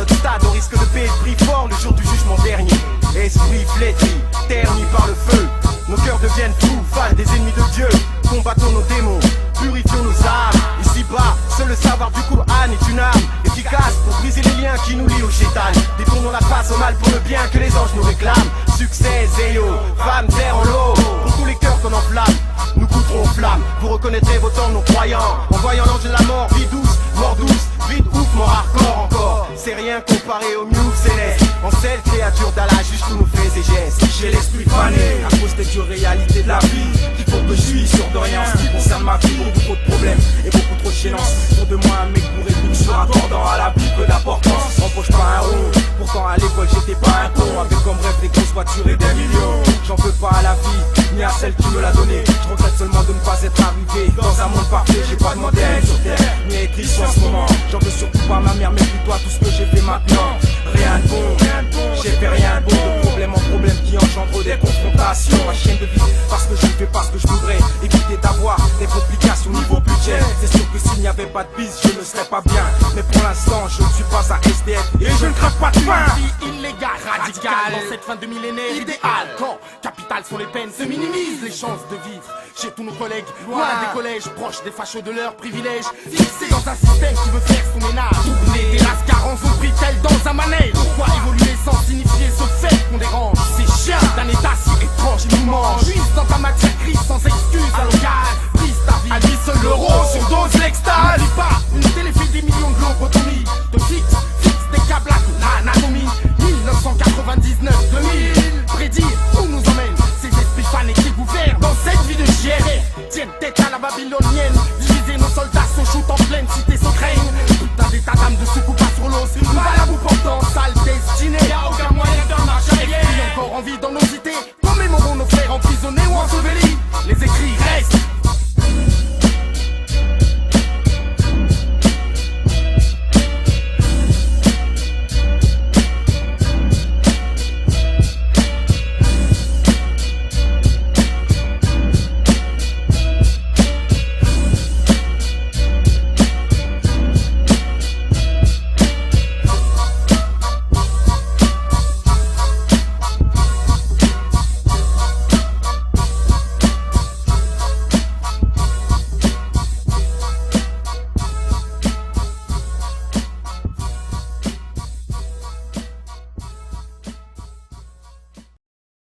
notre stade, au risque de payer le prix fort le jour du jugement dernier. Esprit flétri, terni par le feu, nos cœurs deviennent fous, fans des ennemis de Dieu. Combattons nos démons, purifions nos âmes. Ici-bas, seul le savoir du Coran est une arme efficace pour briser les liens qui nous lient au chétan. Détournons la face au mal pour le bien que les anges nous réclament. Succès, zéo, femme, terre en l'eau. Pour tous les cœurs qu'on enflamme, nous goûterons flamme. Vous reconnaîtrez vos temps, nos croyants. En voyant l'ange de la mort, vie douce, mort douce, vide ouf, mort hardcore encore. C'est rien comparé au New Céleste. En celle créature d'Allah, juge tous nos faits et gestes. J'ai l'esprit fané à cause des dures réalités de la vie. Il faut que je suis sûr de rien. En ce qui concerne ma vie, beaucoup trop de problèmes et beaucoup trop de gênance. Pour de moi un mec bourré de sur attendant à la vie peu d'importance. M'empoche pas un rond. Pourtant à l'école j'étais pas un con. Avec comme rêve des grosses voitures et des millions. J'en veux pas à la vie, ni à celle qui me l'a donné. Je regrette seulement de ne pas être arrivé dans un monde parfait. J'ai pas demandé à être sur terre, ni à être riche en ce moment. J'en veux surtout pas à ma mère, mais plutôt à tout ce que j'ai fait maintenant. Rien de bon, j'ai fait rien de bon. De problème en problème qui engendre des confrontations. Ma chaîne de vie, parce que je ne fais pas ce que je voudrais. Éviter d'avoir des complications niveau budget. C'est sûr que s'il n'y avait pas de bise, je ne serais pas bien. Mais pour l'instant, je ne suis pas un SDF et je ne crève pas de faim. Vie illégale, radicale, dans cette fin de millénaire idéale. Quand capitales sont les peines, se minimisent les chances de vivre. Chez tous nos collègues, loin des collèges, proches des fachos de leurs privilèges. Fixés dans un système qui veut faire son ménage. Tourner des lascarons ont pris tel dans un manège. Pourquoi évoluer sans signifier ce fait qu'on dérange? Ces chiens d'un état si étrange, ils nous mangent. Puisse dans ta matière grise sans excuse à l'occasion. Brise ta vie, à lui seul l'euro, surdose l'extase. N'oublie pas, une télé fait des millions de lobotomies. De fixe des câbles à l'anatomie. 1999, 2000, prédire où nous emmène ces esprits fanés qui gouvernent dans cette vie de chienne. Tiennent tête à la babylonienne, diviser nos soldats se shoot en pleine cité s'ocraigne. Putain d'état d'âme de Sukupa sur l'os, une balle à bout portant, sale destinée. Y'a aucun moyen d'en marcher. Et puis encore en vie dans nos cités, commémorons nos frères emprisonnés ou ensevelis. Les écrits